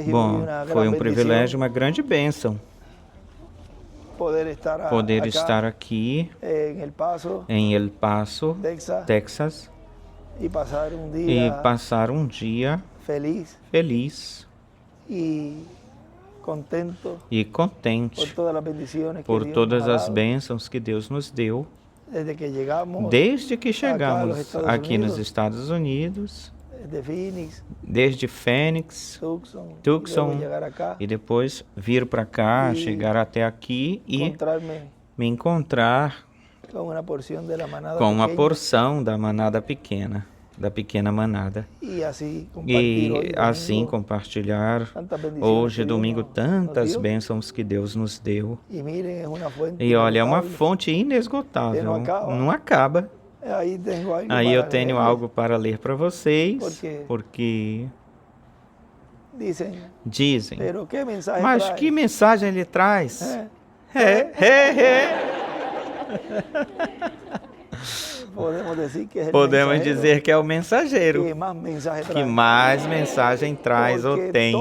Bom, foi um privilégio, uma grande bênção poder estar aqui em El Paso, Texas, e passar um dia feliz e contente por todas as bênçãos que Deus nos deu desde que chegamos aqui nos Estados Unidos, desde Phoenix, Tucson, e depois vir para cá, chegar até aqui e me encontrar com uma porção da manada pequena, da pequena manada. E assim compartilhar hoje, domingo, tantas bênçãos que Deus nos deu. E olha, é uma fonte inesgotável, não acaba. Aí eu tenho algo para ler para vocês, porque dizem, mas que mensagem ele traz? Podemos dizer que é o mensageiro que mais mensagem traz ou tem,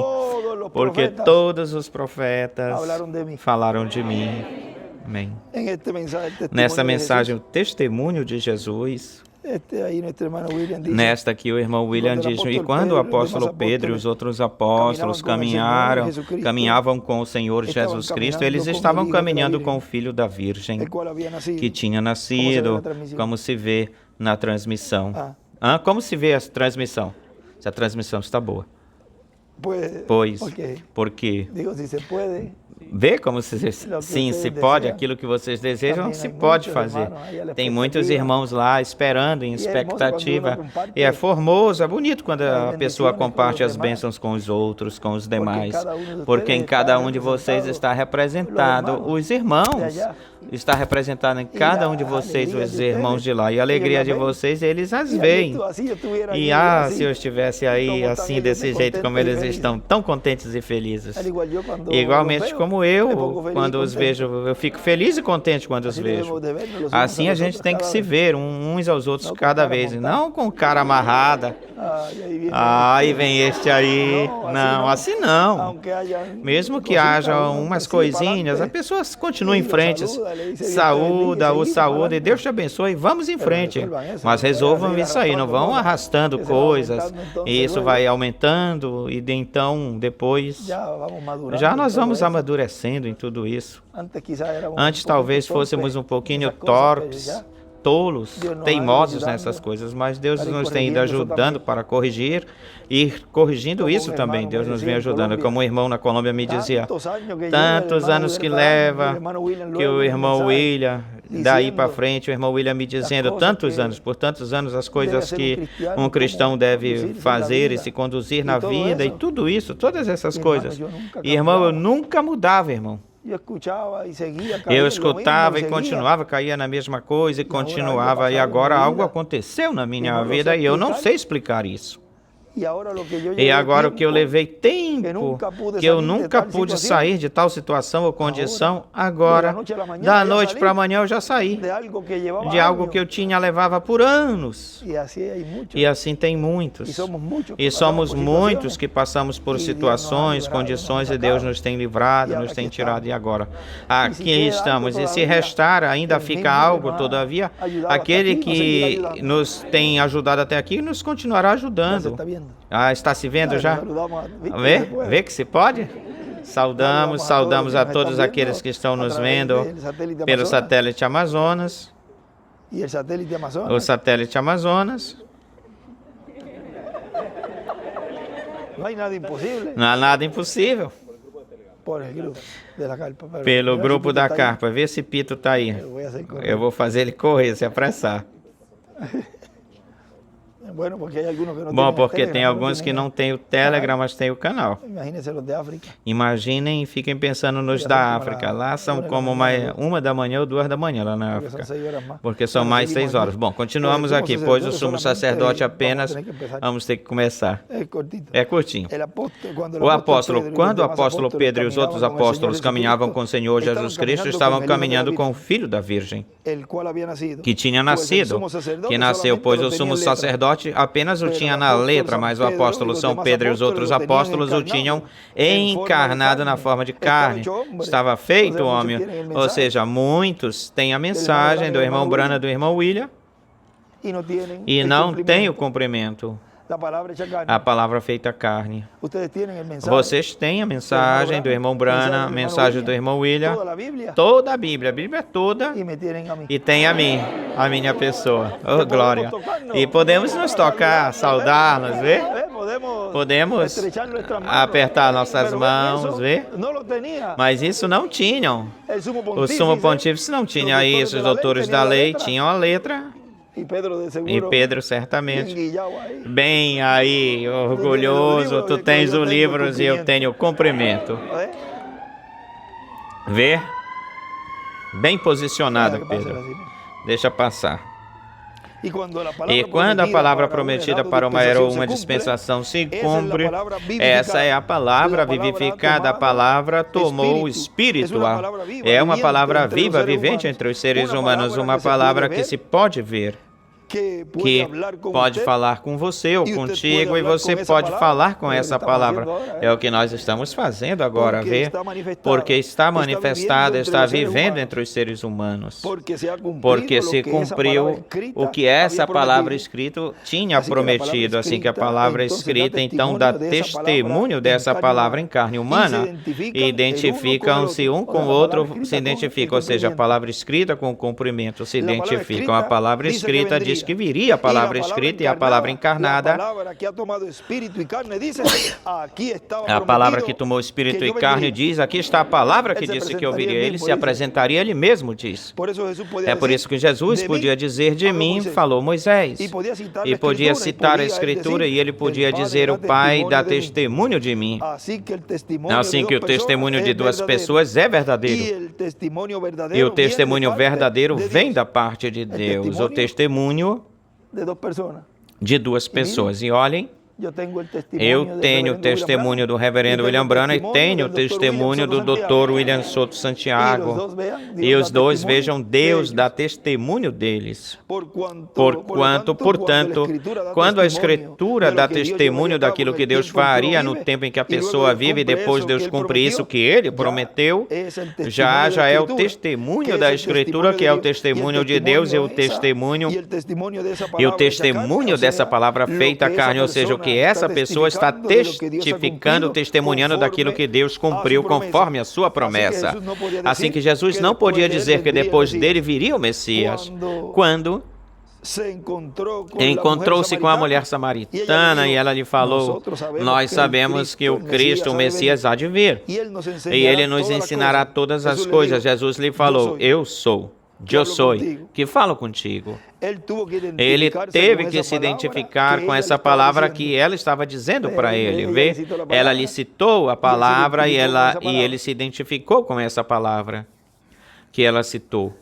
porque todos os profetas falaram de mim. Amém. Nessa mensagem, o testemunho de Jesus. Nesta aqui o irmão William diz, e quando o apóstolo Pedro e os outros apóstolos caminhavam com o Senhor Jesus Cristo, eles estavam caminhando com o Filho da Virgem, que tinha nascido, como se vê na transmissão. Como se vê a transmissão? Se a transmissão está boa. Pois, porque vê como se pode, aquilo que vocês desejam, se pode fazer. Tem muitos irmãos lá esperando, em expectativa. E é formoso, é bonito quando a pessoa compartilha as bênçãos com os outros, com os demais. Porque em cada um de vocês está representado os irmãos. Está representado em cada um de vocês os irmãos de lá. E a alegria de vocês, eles as veem. E se eu estivesse aí assim, desse jeito como eles estão, tão contentes e felizes. Igualmente como eu, quando os vejo, eu fico feliz e contente quando os vejo. Assim a gente tem que se ver uns aos outros cada vez, não com cara amarrada. Aí vem este aí. Não, assim não. Mesmo que haja umas coisinhas, a pessoa continua em frente, saúda e Deus te abençoe, vamos em frente. Mas resolvam isso aí, não vão arrastando coisas, e isso vai aumentando, e então depois já nós vamos amadurecendo em tudo isso. Antes talvez fôssemos um pouquinho torpes, tolos, teimosos nessas coisas, mas Deus nos tem ido ajudando para corrigir e corrigindo isso também. Deus nos vem ajudando. Como o irmão na Colômbia me dizia, tantos anos que leva, que o irmão William, daí para frente, o irmão William me dizendo, por tantos anos, as coisas que um cristão deve fazer e se conduzir na vida e tudo isso, todas essas coisas. E, irmão, eu nunca mudava, irmão. Eu escutava e continuava, caía na mesma coisa e continuava. E agora algo aconteceu na minha vida e eu não sei explicar isso. E agora o que eu levei tempo, que eu nunca pude sair de tal situação ou condição, agora, da noite para amanhã eu já saí. De algo que eu levava por anos. E assim tem muitos. E somos muitos que passamos por situações, condições, e Deus nos tem livrado, nos tem tirado. E agora, aqui estamos. E se restar, ainda fica algo, todavia, aquele que nos tem ajudado até aqui, nos continuará ajudando. Está se vendo já? Vê que se pode? Saudamos a todos aqueles que estão nos vendo pelo satélite Amazonas. O satélite Amazonas. Não há nada impossível. Pelo grupo da Carpa. Vê se Pito está aí. Eu vou fazer ele correr, se apressar. Bom, porque tem alguns que não têm o Telegram, mas tem o canal. Imaginem e fiquem pensando nos da África. Lá são como uma da manhã ou 2 da manhã lá na África. Porque são mais 6 horas. Bom, continuamos aqui, pois o sumo sacerdote apenas vamos ter que começar. É curtinho. Quando o apóstolo Pedro e os outros apóstolos caminhavam com o Senhor Jesus Cristo, estavam caminhando com o Filho da Virgem, que tinha nascido, que nasceu, pois o sumo sacerdote apenas o tinha na letra, mas o apóstolo São Pedro e os outros apóstolos o tinham encarnado na forma de carne. Estava feito homem. Ou seja, muitos têm a mensagem do irmão Branham e do irmão William e não têm o cumprimento. A palavra feita carne. Vocês têm a mensagem do irmão Branham, a mensagem do irmão William, toda a Bíblia toda, e tem a mim, a minha pessoa. Oh, glória! E podemos nos tocar, saudar-nos, ver? Podemos apertar nossas mãos, ver? Mas isso não tinham. O sumo pontífice não tinha isso, os doutores da lei tinham a letra. E Pedro certamente, bem aí, orgulhoso, tu tens os livros e eu tenho o cumprimento. Vê? Bem posicionado, Pedro. Deixa passar. E quando a palavra prometida para uma era ou uma dispensação se cumpre, essa é a palavra vivificada, a palavra tomou o espírito. É uma palavra viva, vivente entre os seres humanos, uma palavra que se pode ver, que pode falar com você ou contigo, e você pode falar com essa palavra. É o que nós estamos fazendo agora, ver? Porque está manifestada, está vivendo entre os seres humanos. Porque se cumpriu o que essa palavra escrita tinha prometido. Assim que a palavra escrita, então, dá testemunho dessa palavra em carne humana. Identificam-se um com o outro, se identificam, ou seja, a palavra escrita com o cumprimento se identificam. A palavra escrita diz que viria a palavra escrita e a palavra encarnada. A palavra que tomou espírito e carne diz, aqui está a palavra que disse que eu viria. Ele se apresentaria, ele mesmo diz. É por isso que Jesus podia dizer, de mim falou Moisés. E podia citar a Escritura e ele podia dizer, o Pai dá testemunho de mim. Assim que o testemunho de duas pessoas é verdadeiro. E o testemunho verdadeiro vem da parte de Deus. O testemunho de duas pessoas. E olhem, eu tenho o testemunho do reverendo William Branham e tenho o testemunho do Dr. William Souto Santiago. E os dois, vejam, Deus dá testemunho deles. Portanto, quando a Escritura dá testemunho daquilo que Deus faria no tempo em que a pessoa vive, e depois Deus cumpre isso que Ele prometeu, já é o testemunho da Escritura, que é o testemunho de Deus, e o testemunho dessa palavra feita carne, ou seja, o que essa pessoa está testificando, testemunhando daquilo que Deus cumpriu conforme a sua promessa. Assim que Jesus não podia dizer que depois dele viria o Messias, quando encontrou-se com a mulher samaritana e ela lhe falou, nós sabemos que o Cristo, o Messias, há de vir, e ele nos ensinará todas as coisas. Jesus lhe falou, eu sou. Eu sou, que falo contigo. Ele teve que se identificar com essa palavra que ela estava dizendo para ele. Vê? Ela lhe citou a palavra e ele se identificou com essa palavra que ela citou.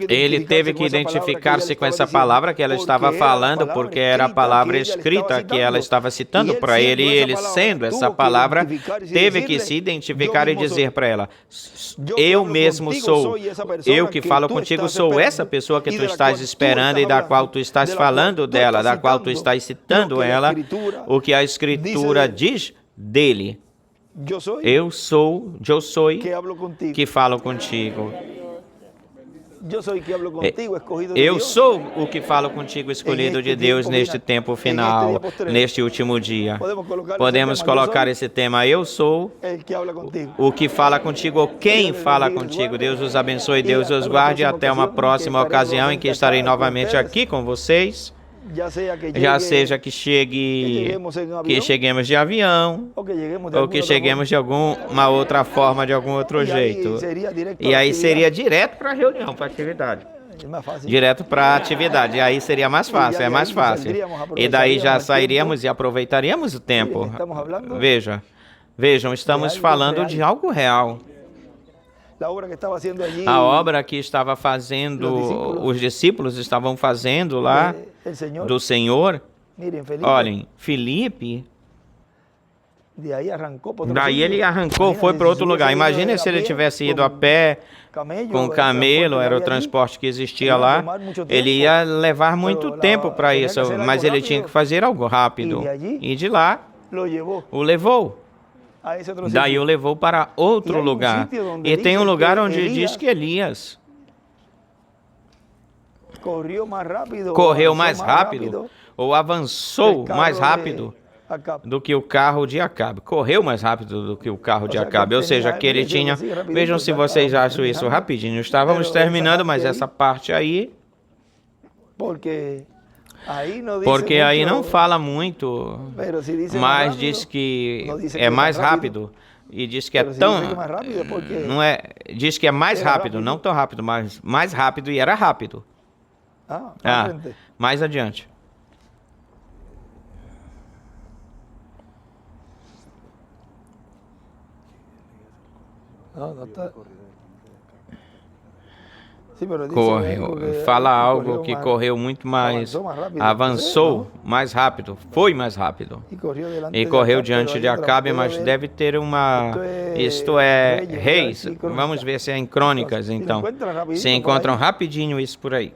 Ele teve que identificar-se com essa palavra que ela estava falando, porque era a palavra escrita que ela estava citando para ele, e ele, sendo essa palavra, teve que se identificar e dizer para ela, eu mesmo sou, eu que falo contigo sou essa pessoa que tu estás esperando e da qual tu estás falando dela, da qual tu estás citando ela, o que a Escritura diz dele. Eu sou que falo contigo. Eu sou o que falo contigo, escolhido de Deus neste tempo final, neste último dia. Podemos colocar esse tema, eu sou o que fala contigo, ou quem fala contigo. Deus os abençoe, Deus os guarde, até uma próxima ocasião em que estarei novamente aqui com vocês. Já seja que cheguemos de avião, ou que cheguemos de alguma outra forma, de algum outro jeito. E aí seria direto para a reunião, para a atividade. Direto para a atividade. E aí seria mais fácil, é mais fácil. E daí já sairíamos e aproveitaríamos o tempo. Vejam, estamos falando de algo real. A obra que estava fazendo, os discípulos estavam fazendo lá do Senhor. Olhem, Filipe Daí ele arrancou, foi para outro lugar. Imagina se ele tivesse ido a pé, com camelo, era o transporte que existia lá. Ele ia levar muito tempo para isso, mas ele tinha que fazer algo rápido. E de lá, o levou. Daí o levou para outro lugar. E tem um lugar onde diz que Elias correu mais rápido ou avançou mais rápido do que o carro de Acabe. Correu mais rápido do que o carro de Acabe. Ou seja, que ele tinha... Vejam se vocês acham isso rapidinho. Estávamos terminando, mas essa parte aí... Porque aí não fala muito, mas diz que é mais rápido. E diz que é tão... Não é... Diz que é mais rápido, não tão rápido, mas mais rápido e era rápido. Mais adiante. Correu, fala algo que correu muito mais, avançou mais rápido, foi mais rápido. E correu diante de Acabe, mas deve ter uma... Isto é, Reis. Vamos ver se é em Crônicas, então. Se encontram rapidinho isso por aí.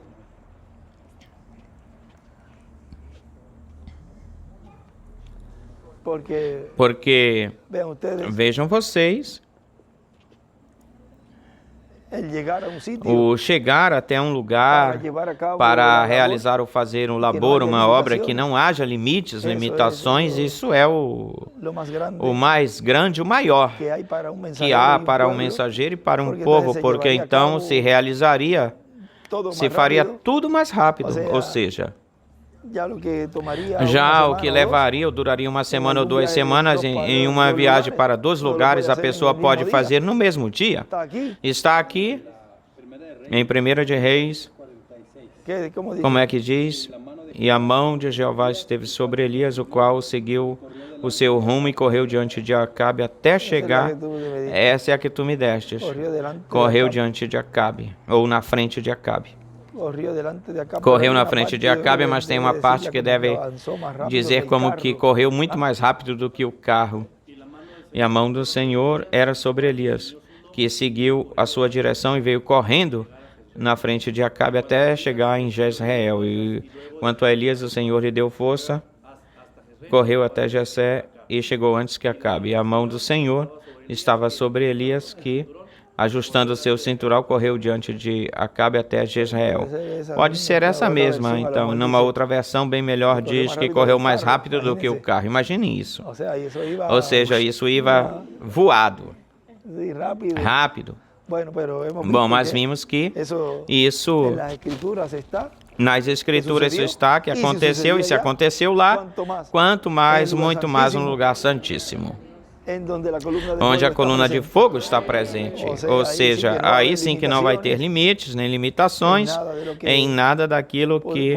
Porque, vejam vocês... O chegar até um lugar para realizar ou fazer um labor, uma obra que não haja limites, limitações, isso é o mais grande, o maior que há para um mensageiro e para um povo, porque então se realizaria, se faria tudo mais rápido, ou seja... Já o que levaria ou duraria uma semana ou 2 semanas em uma viagem para 2 lugares, a pessoa pode fazer no mesmo dia. Está aqui em 1 de Reis, como é que diz? E a mão de Jeová esteve sobre Elias, o qual seguiu o seu rumo e correu diante de Acabe até chegar. Essa é a que tu me destes. Correu diante de Acabe, ou na frente de Acabe. Correu na frente de Acabe, mas tem uma parte que deve dizer como que correu muito mais rápido do que o carro. E a mão do Senhor era sobre Elias, que seguiu a sua direção e veio correndo na frente de Acabe até chegar em Jezreel. E quanto a Elias, o Senhor lhe deu força, correu até Jessé e chegou antes que Acabe. E a mão do Senhor estava sobre Elias, que... ajustando o seu cinturão, correu diante de Acabe até Jezreel. Pode ser essa mesma, então. Numa outra versão, bem melhor, diz que correu mais rápido do que o carro. Imagine isso. Ou seja, isso ia voado. Rápido. Bom, mas vimos que isso... Nas Escrituras isso está, que aconteceu, e se aconteceu lá, quanto mais, muito mais no lugar santíssimo, onde a coluna de fogo está presente. Ou seja, aí sim que não vai ter limites nem limitações em nada daquilo que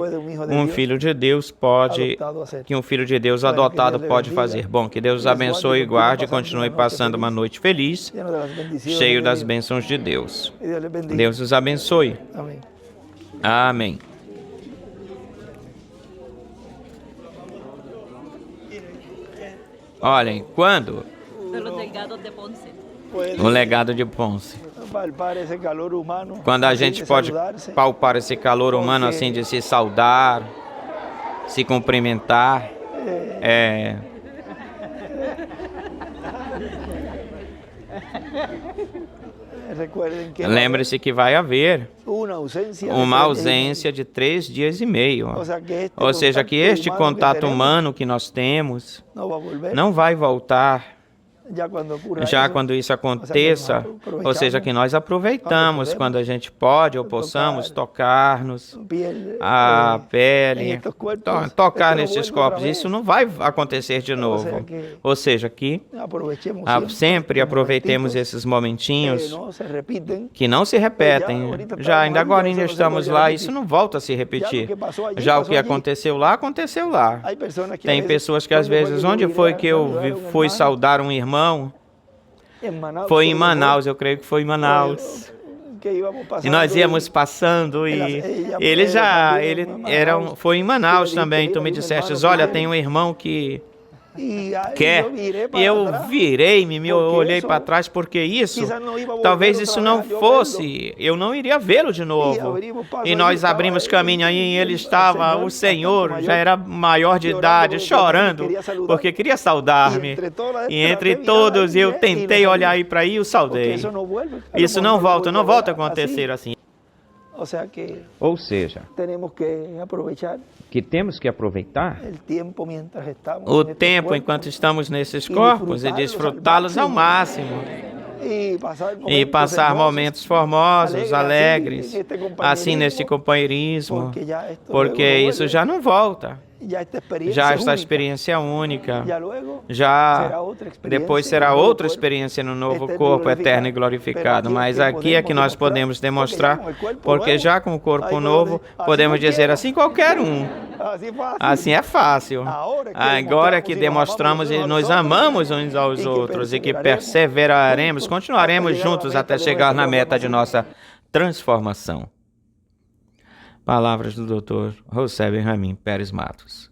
um filho de Deus pode, que um filho de Deus adotado pode fazer. Bom, que Deus os abençoe e guarde e continue passando uma noite feliz, cheio das bênçãos de Deus. Deus os abençoe. Amém. Olhem, quando... O legado de Ponce. Quando a gente pode palpar esse calor humano assim de se saudar, se cumprimentar, lembre-se que vai haver uma ausência de 3 dias e meio. Ou seja, que este contato humano que nós temos não vai voltar. Já quando isso aconteça, ou seja, que nós aproveitamos quando a gente pode ou possamos tocar-nos, a pele, tocar nesses corpos, isso não vai acontecer de novo. Ou seja, que sempre aproveitemos esses momentinhos que não se repetem. Já ainda agora estamos lá, isso não volta a se repetir. Já o que aconteceu lá, aconteceu lá. Tem pessoas que às vezes, onde foi que eu fui saudar um irmão? Foi em Manaus, eu creio que foi em Manaus. E nós íamos passando e foi em Manaus também. Tu me disseste, olha, tem um irmão que quer. Eu virei-me, olhei para trás, porque isso, talvez isso não fosse, eu não iria vê-lo de novo. E nós abrimos caminho aí, e ele estava, o Senhor, já era maior de idade, chorando, porque queria saudar-me. E entre todos eu tentei olhar aí para aí e o saudei. Isso não volta a acontecer assim. Ou seja, que temos que aproveitar o tempo enquanto estamos nesses corpos e desfrutá-los ao máximo. E passar momentos formosos, alegres, assim neste companheirismo, porque isso já não volta. Já esta experiência única, já depois será outra experiência no novo corpo eterno e glorificado. Mas aqui é que nós podemos demonstrar, porque já com o corpo novo, podemos dizer assim, qualquer um. Assim é fácil. Agora que demonstramos e nos amamos uns aos outros e que perseveraremos, continuaremos juntos até chegar na meta de nossa transformação. Palavras do Dr. José Benjamin Pérez Matos.